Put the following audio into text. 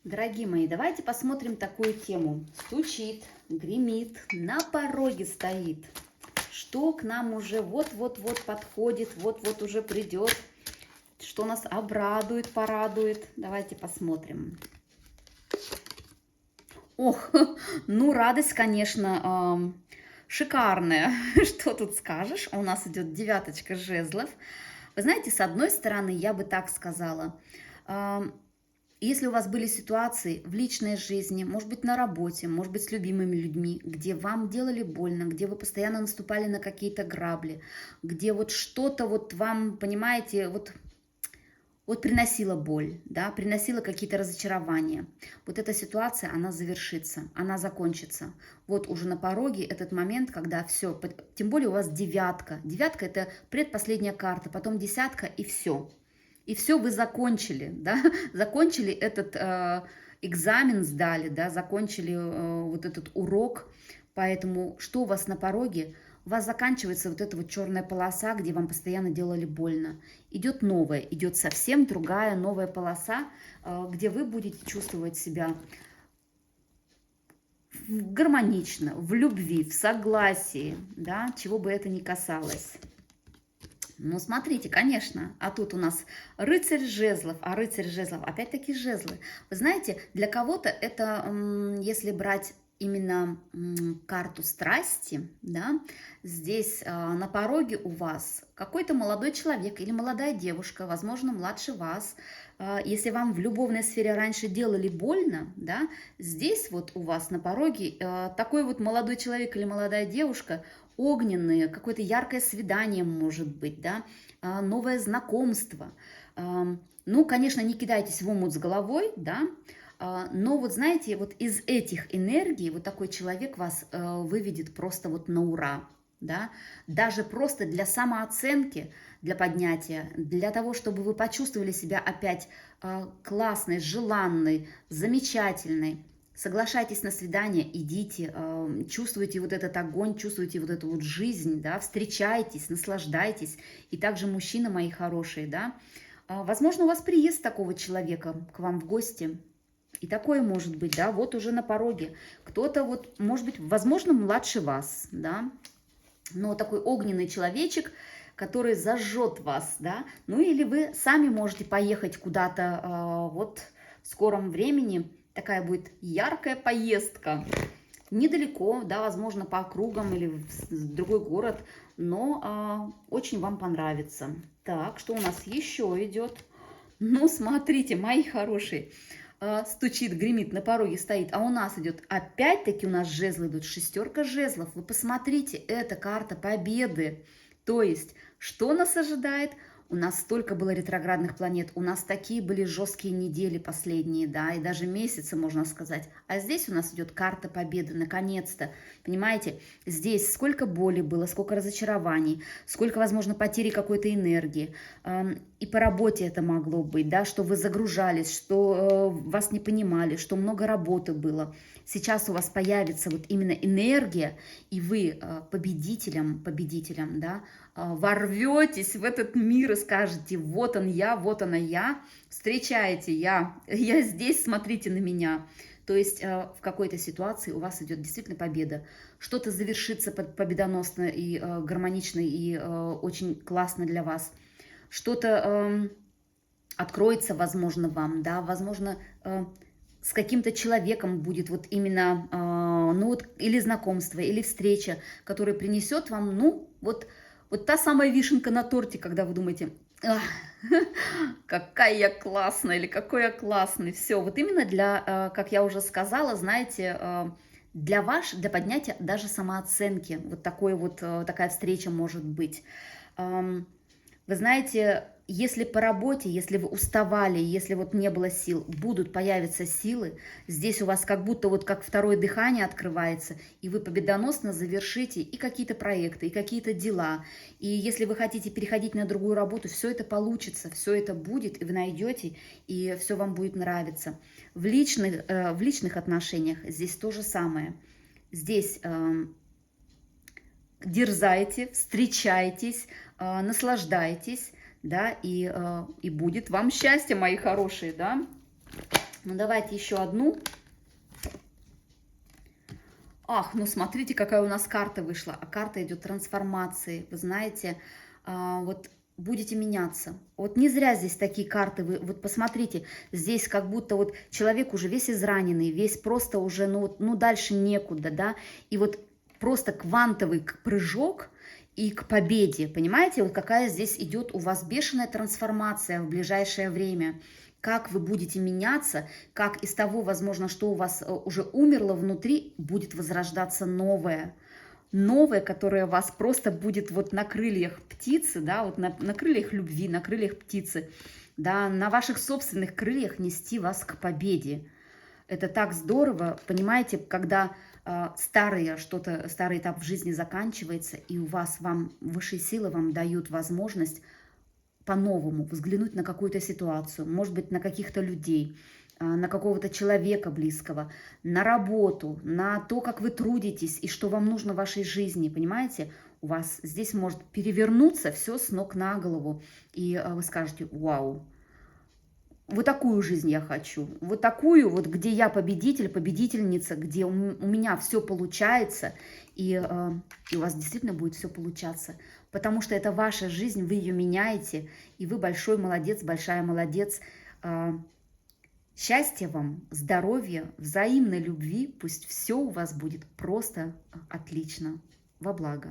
Дорогие мои, давайте посмотрим такую тему. Стучит, гремит, на пороге стоит. Что к нам уже вот-вот-вот подходит, вот-вот уже придет. Что нас обрадует, порадует. Давайте посмотрим. Ох, ну радость, конечно, шикарная. Что тут скажешь? У нас идет девяточка жезлов. Вы знаете, с одной стороны, я бы так сказала, если у вас были ситуации в личной жизни, может быть, на работе, может быть, с любимыми людьми, где вам делали больно, где вы постоянно наступали на какие-то грабли, где вот что-то вот вам, понимаете, вот приносила боль, да, приносила какие-то разочарования. Вот эта ситуация, она завершится, она закончится. Вот уже на пороге этот момент, когда все, тем более у вас девятка. Девятка – это предпоследняя карта, потом десятка и все. И все, вы закончили, да, закончили этот экзамен, сдали, да, закончили вот этот урок. Поэтому что у вас на пороге? У вас заканчивается вот эта вот черная полоса, где вам постоянно делали больно. Идет новая, идет совсем другая новая полоса, где вы будете чувствовать себя гармонично, в любви, в согласии, да, чего бы это ни касалось. Ну, смотрите, конечно, а тут у нас рыцарь жезлов, а рыцарь жезлов, опять-таки жезлы. Вы знаете, для кого-то это, если брать именно карту страсти, да, здесь на пороге у вас какой-то молодой человек или молодая девушка, возможно, младше вас. Если вам в любовной сфере раньше делали больно, да, здесь вот у вас на пороге такой вот молодой человек или молодая девушка, огненные, какое-то яркое свидание может быть, да, новое знакомство. Ну, конечно, не кидайтесь в омут с головой, да, но вот знаете, вот из этих энергий вот такой человек вас выведет просто вот на ура, да, даже просто для самооценки, для поднятия, для того, чтобы вы почувствовали себя опять классной, желанной, замечательной. Соглашайтесь на свидание, идите, чувствуйте вот этот огонь, чувствуйте вот эту вот жизнь, да, встречайтесь, наслаждайтесь. И также мужчины мои хорошие, да, возможно, у вас приезд такого человека к вам в гости. И такое может быть, да, вот уже на пороге. Кто-то вот, может быть, возможно, младше вас, да, но такой огненный человечек, который зажжет вас, да, ну или вы сами можете поехать куда-то вот в скором времени. Такая будет яркая поездка. Недалеко, да, возможно, по округам или в другой город, но очень вам понравится. Так, что у нас еще идет? Ну, смотрите, мои хорошие. Стучит, гремит, на пороге стоит, а у нас идет, опять-таки у нас жезлы идут, шестерка жезлов. Вы посмотрите, это карта победы. То есть, что нас ожидает? У нас столько было ретроградных планет, у нас такие были жесткие недели последние, да, и даже месяцы, можно сказать. А здесь у нас идет карта победы, наконец-то. Понимаете, здесь сколько боли было, сколько разочарований, сколько, возможно, потери какой-то энергии. И по работе это могло быть, да, что вы загружались, что вас не понимали, что много работы было. Сейчас у вас появится вот именно энергия, и вы победителем, да, ворветесь в этот мир и скажете: вот он я, вот она я, встречайте, я здесь, смотрите на меня. То есть в какой-то ситуации у вас идет действительно победа. Что-то завершится победоносно и гармонично, и очень классно для вас. Что-то откроется, возможно, вам, да, возможно, с каким-то человеком будет вот именно, ну вот, или знакомство, или встреча, которая принесет вам, ну, вот та самая вишенка на торте, когда вы думаете: какая я классная, или какой я классный. Все, вот именно для, как я уже сказала, знаете, для поднятия даже самооценки. Вот такая встреча может быть. Вы знаете, если по работе, если вы уставали, если вот не было сил, будут появиться силы. Здесь у вас как будто вот как второе дыхание открывается, и вы победоносно завершите и какие-то проекты, и какие-то дела. И если вы хотите переходить на другую работу, все это получится, все это будет, и вы найдете, и все вам будет нравиться. В личных отношениях здесь то же самое. Здесь дерзайте, встречайтесь, наслаждайтесь, да, и будет вам счастье, мои хорошие, да. Ну, давайте еще одну. Ах, ну смотрите, какая у нас карта вышла. А карта идет трансформации. Вы знаете, вот будете меняться. Вот не зря здесь такие карты. Вы вот посмотрите, здесь как будто вот человек уже весь израненный, весь просто уже, ну, вот, ну дальше некуда, да. И вот просто квантовый прыжок и к победе. Понимаете, вот какая здесь идет у вас бешеная трансформация в ближайшее время. Как вы будете меняться, как из того, возможно, что у вас уже умерло внутри, будет возрождаться новое. Новое, которое вас просто будет вот на крыльях птицы, да, вот на крыльях любви, на крыльях птицы, да, на ваших собственных крыльях нести вас к победе. Это так здорово, понимаете, когда старый этап в жизни заканчивается, и у вас, вам высшие силы вам дают возможность по-новому взглянуть на какую-то ситуацию, может быть, на каких-то людей, на какого-то человека близкого, на работу, на то, как вы трудитесь и что вам нужно в вашей жизни, понимаете? У вас здесь может перевернуться все с ног на голову, и вы скажете: вау, вот такую жизнь я хочу, вот такую, вот где я победитель, победительница, где у меня все получается, и у вас действительно будет все получаться, потому что это ваша жизнь, вы ее меняете, и вы большой молодец, большая молодец. Счастья вам, здоровья, взаимной любви, пусть все у вас будет просто отлично, во благо.